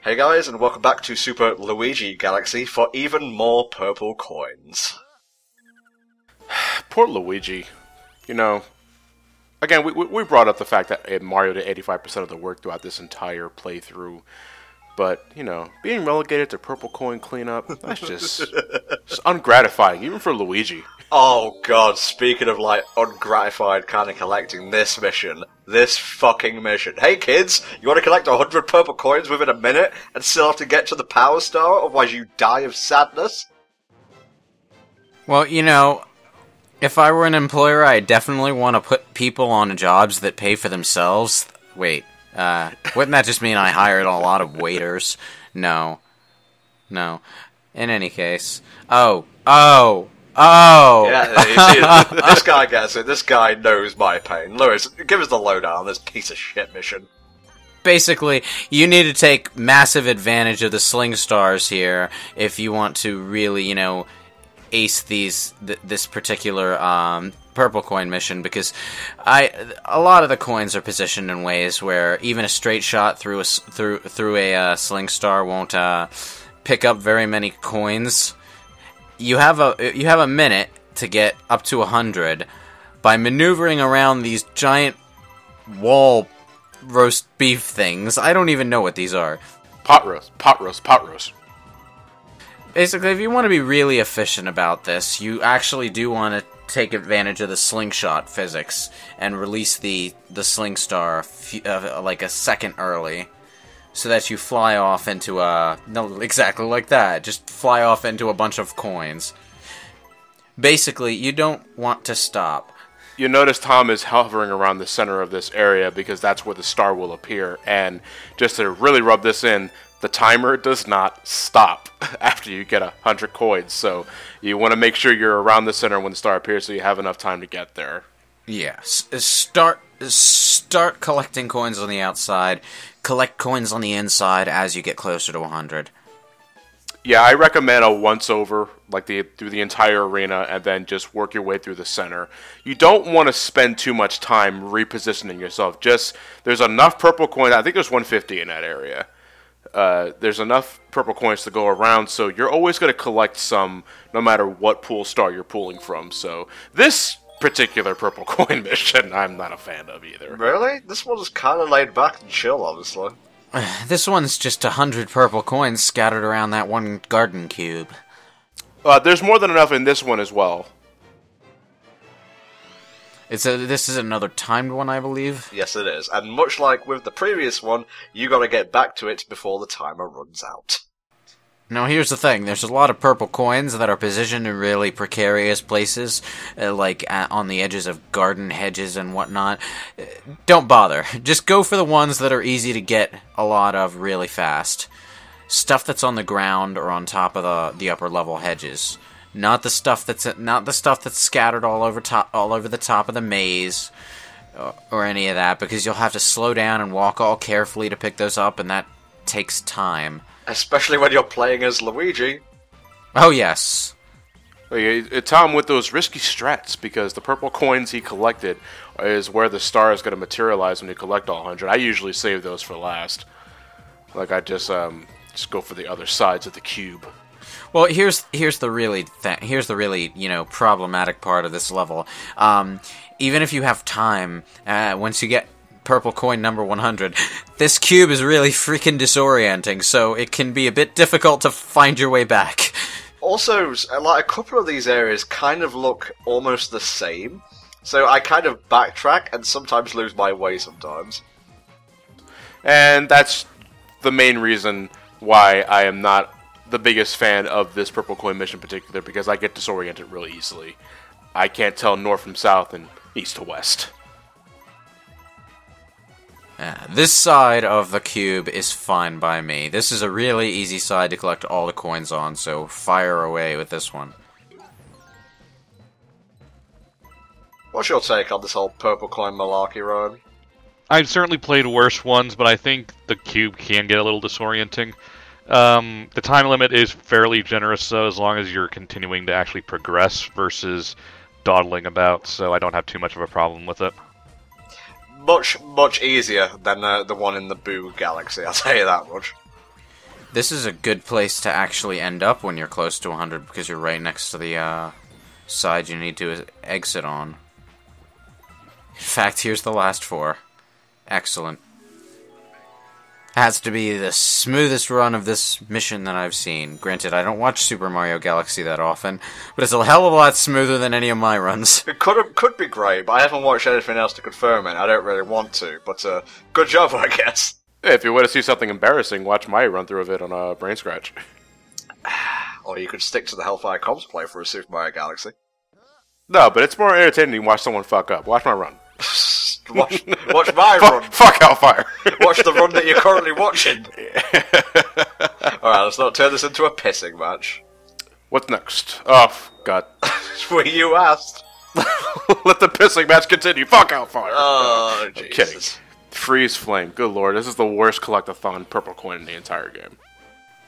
Hey guys, and welcome back to Super Luigi Galaxy for even more purple coins. Poor Luigi. You know, again, we brought up the fact that Mario did 85% of the work throughout this entire playthrough. But, you know, being relegated to purple coin cleanup, that's just ungratifying, even for Luigi. Oh god, speaking of, like, ungratified kind of collecting, this fucking mission. Hey kids, you want to collect 100 purple coins within a minute and still have to get to the Power Star, otherwise you die of sadness? Well, you know, if I were an employer, I'd definitely want to put people on jobs that pay for themselves. Wait, wouldn't that just mean I hired a lot of waiters? No. In any case. Oh! Yeah, you see, this guy gets it. This guy knows my pain. Lewis, give us the lowdown on this piece of shit mission. Basically, you need to take massive advantage of the Sling Stars here if you want to really, you know, ace this particular purple coin mission, because a lot of the coins are positioned in ways where even a straight shot through a Sling Star won't pick up very many coins. You have a minute to get up to 100 by maneuvering around these giant wall roast beef things. I don't even know what these are. Pot roast. Basically, if you want to be really efficient about this, you actually do want to take advantage of the slingshot physics and release the Sling Star like a second early, so that you fly off into no, exactly like that. Just fly off into a bunch of coins. Basically, you don't want to stop. You notice Tom is hovering around the center of this area because that's where the star will appear. And just to really rub this in, the timer does not stop after you get 100 coins. So you want to make sure you're around the center when the star appears so you have enough time to get there. Yes. Start collecting coins on the outside. Collect coins on the inside as you get closer to 100. Yeah, I recommend a once-over, like through the entire arena, and then just work your way through the center. You don't want to spend too much time repositioning yourself. There's enough purple coins. I think there's 150 in that area. There's enough purple coins to go around, so you're always going to collect some, no matter what pool star you're pulling from. So this particular purple coin mission, I'm not a fan of either. Really? This one's kind of laid back and chill, obviously. This one's just 100 purple coins scattered around that one garden cube. There's more than enough in this one as well. This is another timed one, I believe? Yes, it is. And much like with the previous one, you gotta get back to it before the timer runs out. Now, here's the thing. There's a lot of purple coins that are positioned in really precarious places, on the edges of garden hedges and whatnot. Don't bother. Just go for the ones that are easy to get a lot of really fast. Stuff that's on the ground or on top of the upper level hedges. Not the stuff that's scattered all over the top of the maze or any of that, because you'll have to slow down and walk all carefully to pick those up, and that takes time. Especially when you're playing as Luigi. Oh, yes. Tom with those risky strats, because the purple coins he collected is where the star is going to materialize when you collect all 100. I usually save those for last. Like, I just go for the other sides of the cube. Well, here's the really problematic part of this level. Even if you have time, once you get purple coin number 100, this cube is really freaking disorienting, so it can be a bit difficult to find your way back. Also, like, a couple of these areas kind of look almost the same, so I kind of backtrack and sometimes lose my way sometimes. And that's the main reason why I am not the biggest fan of this purple coin mission in particular, because I get disoriented really easily. I can't tell north from south and east to west. This side of the cube is fine by me. This is a really easy side to collect all the coins on, so fire away with this one. What's your take on this whole purple coin malarkey, Ryan? I've certainly played worse ones, but I think the cube can get a little disorienting. The time limit is fairly generous, so as long as you're continuing to actually progress versus dawdling about, so I don't have too much of a problem with it. Much easier than the one in the Boo Galaxy, I'll tell you that much. This is a good place to actually end up when you're close to 100 because you're right next to the side you need to exit on. In fact, here's the last 4. Excellent. Has to be the smoothest run of this mission that I've seen. Granted, I don't watch Super Mario Galaxy that often, but it's a hell of a lot smoother than any of my runs. It could be great, but I haven't watched anything else to confirm it. I don't really want to, but good job, I guess. If you want to see something embarrassing, watch my run-through of it on a Brain Scratch. Or you could stick to the HellfireComms playthrough of Super Mario Galaxy. No, but it's more entertaining to watch someone fuck up. Watch my run. Watch my run. Fuck Hellfire. Watch the run that you're currently watching. Alright, let's not turn this into a pissing match. What's next? Oh, God. Were you asked? Let the pissing match continue. Fuck Hellfire. Oh, I'm Jesus. kidding. Freeze Flame. Good lord, this is the worst collectathon purple coin in the entire game.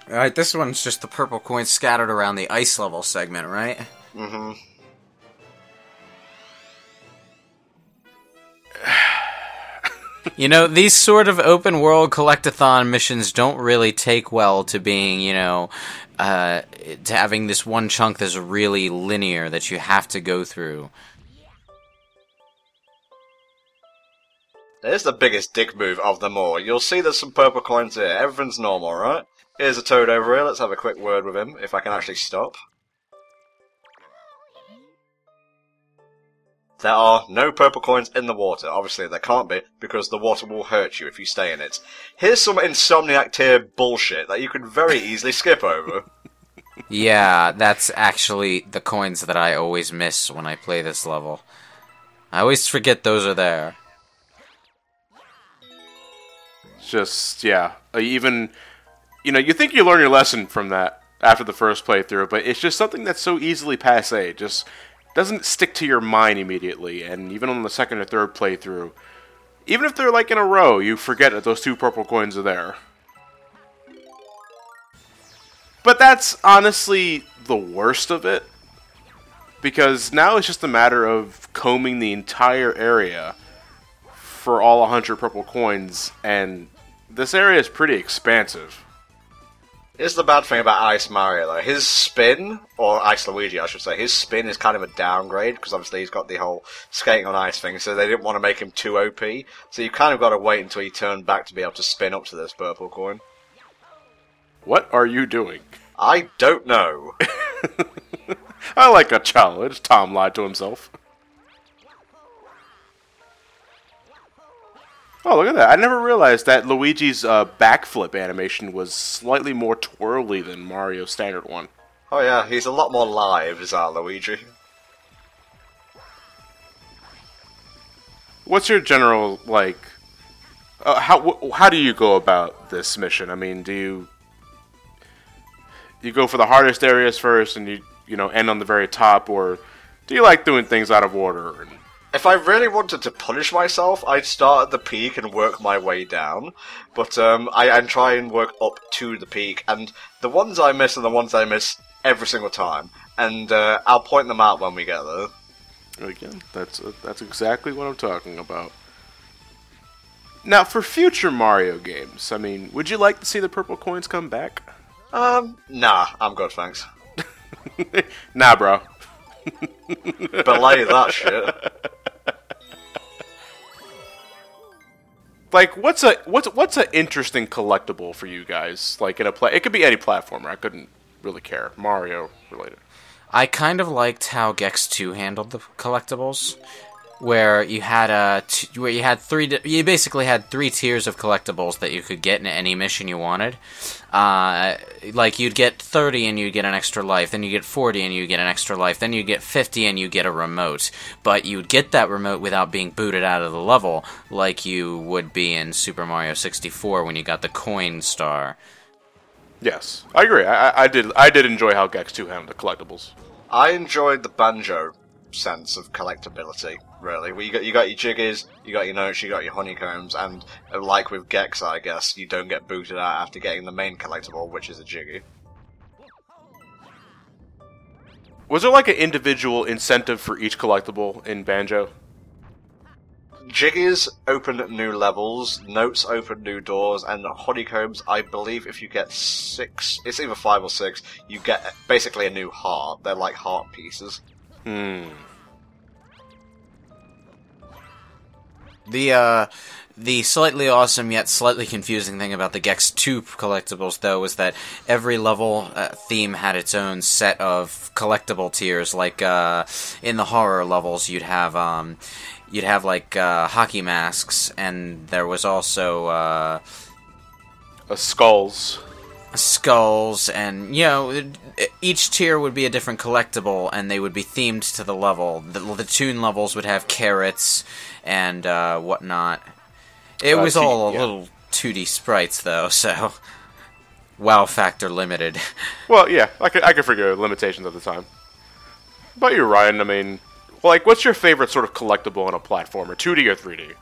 Alright, this one's just the purple coins scattered around the ice level segment, right? Mm-hmm. You know, these sort of open world collectathon missions don't really take well to being, to having this one chunk that's really linear that you have to go through. Here's the biggest dick move of them all. You'll see there's some purple coins here. Everything's normal, right? Here's a Toad over here. Let's have a quick word with him, if I can actually stop. There are no purple coins in the water. Obviously, there can't be, because the water will hurt you if you stay in it. Here's some Insomniac tier bullshit that you can very easily skip over. Yeah, that's actually the coins that I always miss when I play this level. I always forget those are there. Just, yeah. Even, you think you learn your lesson from that after the first playthrough, but it's just something that's so easily passé. Just doesn't stick to your mind immediately, and even on the second or third playthrough, even if they're like in a row, you forget that those 2 purple coins are there. But that's honestly the worst of it, because now it's just a matter of combing the entire area for all 100 purple coins, and this area is pretty expansive. Here's the bad thing about Ice Mario, though. His spin, or Ice Luigi, I should say, his spin is kind of a downgrade, because obviously he's got the whole skating on ice thing, so they didn't want to make him too OP. So you've kind of got to wait until he turned back to be able to spin up to this purple coin. What are you doing? I don't know. I like a challenge, Tom lied to himself. Oh, look at that. I never realized that Luigi's backflip animation was slightly more twirly than Mario's standard one. Oh yeah, he's a lot more live, is our Luigi. What's your general, how do you go about this mission? I mean, do you go for the hardest areas first and you end on the very top, or do you like doing things out of order? If I really wanted to punish myself, I'd start at the peak and work my way down. But I try and work up to the peak, and the ones I miss are the ones I miss every single time. And I'll point them out when we get there. Again, that's exactly what I'm talking about. Now, for future Mario games, I mean, would you like to see the purple coins come back? Nah, I'm good, thanks. Nah, bro. Belay that shit. Like, what's an interesting collectible for you guys? Like in it could be any platformer. I couldn't really care. Mario related. I kind of liked how Gex 2 handled the collectibles, where you had you basically had 3 tiers of collectibles that you could get in any mission you wanted. Like you'd get 30 and you'd get an extra life, then you get 40 and you get an extra life, then you get 50 and you get a remote. But you'd get that remote without being booted out of the level, like you would be in Super Mario 64 when you got the coin star. Yes, I agree. I did enjoy how Gex 2 handled the collectibles. I enjoyed the Banjo sense of collectability, really. Well, you got your jiggies, you got your notes, you got your honeycombs, and like with Gex, I guess, you don't get booted out after getting the main collectible, which is a jiggy. Was there like an individual incentive for each collectible in Banjo? Jiggies open new levels, notes open new doors, and honeycombs, I believe if you get 6, it's either 5 or 6, you get basically a new heart. They're like heart pieces. The slightly awesome yet slightly confusing thing about the Gex 2 collectibles, though, was that every level theme had its own set of collectible tiers. Like in the horror levels, you'd have like hockey masks, and there was also skulls. Skulls, and each tier would be a different collectible, and they would be themed to the level. The Toon levels would have carrots and whatnot. It was all a little 2D sprites, though, so wow factor limited. Well, yeah, I could figure limitations at the time. But you're Ryan. I mean, like, what's your favorite sort of collectible in a platformer, 2D or 3D?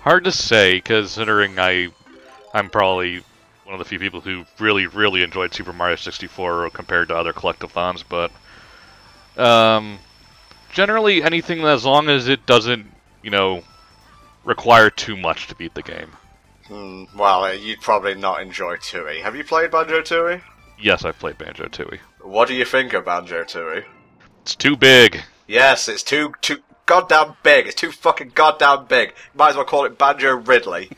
Hard to say, considering I'm probably one of the few people who really, really enjoyed Super Mario 64 compared to other collectathons, but generally anything as long as it doesn't, require too much to beat the game. Well, you'd probably not enjoy Tooie. Have you played Banjo-Tooie? Yes, I've played Banjo-Tooie. What do you think of Banjo-Tooie? It's too big. Yes, it's too goddamn big. It's too fucking goddamn big. Might as well call it Banjo Ridley.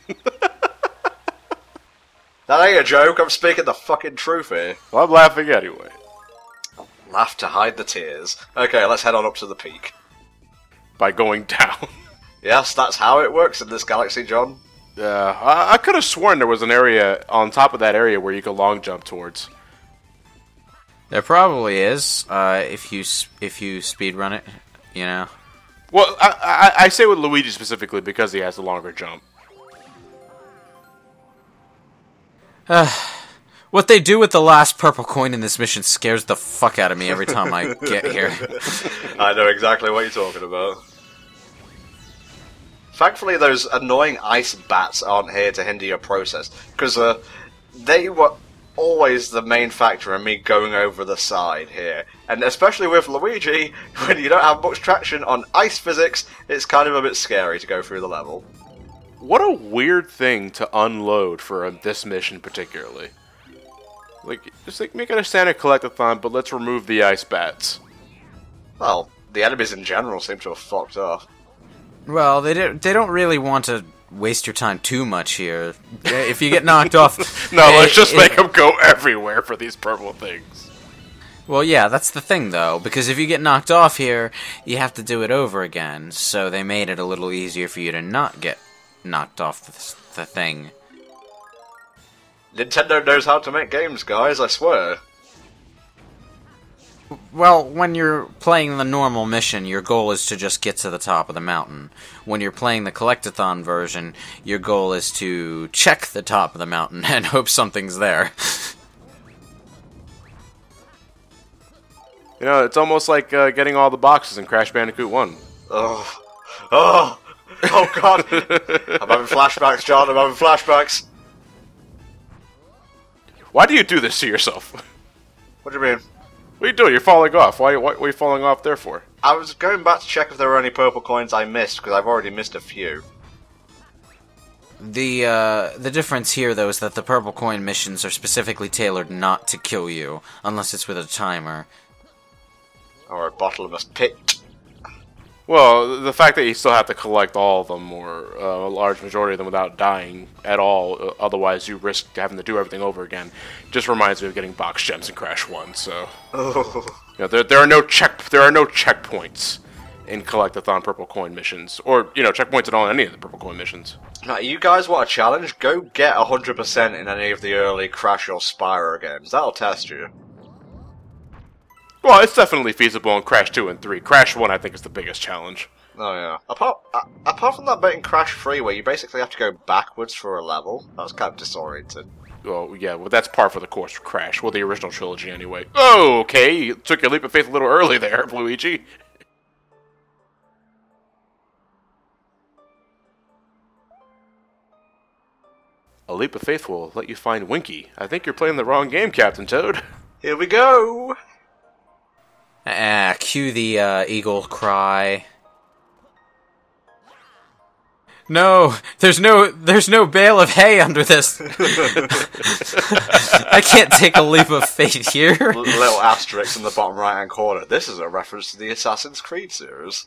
That ain't a joke. I'm speaking the fucking truth here. Well, I'm laughing anyway. Laugh to hide the tears. Okay, let's head on up to the peak. By going down. Yes, that's how it works in this galaxy, John. I could have sworn there was an area on top of that area where you could long jump towards. There probably is, if you speedrun it, Well, I say with Luigi specifically because he has the longer jump. What they do with the last purple coin in this mission scares the fuck out of me every time I get here. I know exactly what you're talking about. Thankfully, those annoying ice bats aren't here to hinder your process, because they were always the main factor in me going over the side here. And especially with Luigi, when you don't have much traction on ice physics, it's kind of a bit scary to go through the level. What a weird thing to unload for this mission particularly. Just make it a standard collectathon, but let's remove the ice bats. Well, the enemies in general seem to have fucked off. Well, they don't really want to waste your time too much here. If you get knocked off... No, let's just make them go everywhere for these purple things. Well, yeah, that's the thing, though, because if you get knocked off here, you have to do it over again, so they made it a little easier for you to not get knocked off the thing. Nintendo knows how to make games, guys, I swear. Well, when you're playing the normal mission, your goal is to just get to the top of the mountain. When you're playing the Collectathon version, your goal is to check the top of the mountain and hope something's there. It's almost like getting all the boxes in Crash Bandicoot 1. Oh god! I'm having flashbacks, John, I'm having flashbacks. Why do you do this to yourself? What do you mean? What are you doing? You're falling off. Why are you falling off there for? I was going back to check if there were any purple coins I missed, because I've already missed a few. The difference here, though, is that the purple coin missions are specifically tailored not to kill you, unless it's with a timer. Or a bottomless pit. Well, the fact that you still have to collect all of them, or a large majority of them, without dying at all, otherwise you risk having to do everything over again, just reminds me of getting box gems in Crash 1. So, there are no checkpoints in Collectathon Purple Coin missions, or checkpoints at all in any of the Purple Coin missions. Now, you guys want a challenge? Go get 100% in any of the early Crash or Spyro games. That'll test you. Well, it's definitely feasible in Crash 2 and 3. Crash 1, I think, is the biggest challenge. Oh, yeah. Apart from that bit in Crash 3 where you basically have to go backwards for a level, that was kind of disorienting. Well, yeah, that's par for the course for Crash. Well, the original trilogy, anyway. Oh, okay, you took your leap of faith a little early there, Luigi. A leap of faith will let you find Winky. I think you're playing the wrong game, Captain Toad. Here we go! Cue the eagle cry. No, there's no bale of hay under this. I can't take a leap of faith here. Little asterisk in the bottom right-hand corner. This is a reference to the Assassin's Creed series.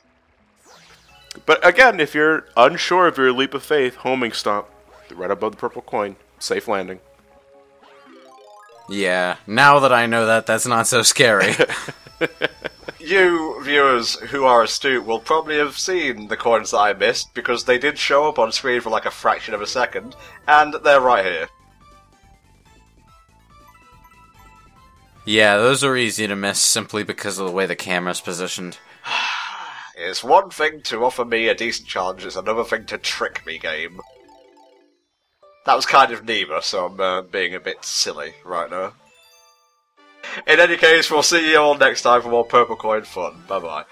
But again, if you're unsure of your leap of faith, homing stomp, right above the purple coin, safe landing. Yeah, now that I know that, that's not so scary. You viewers who are astute will probably have seen the coins that I missed, because they did show up on screen for like a fraction of a second, and they're right here. Yeah, those are easy to miss simply because of the way the camera's positioned. It's one thing to offer me a decent challenge, it's another thing to trick me, game. That was kind of neither, so I'm being a bit silly right now. In any case, we'll see you all next time for more Purple Coin fun. Bye-bye.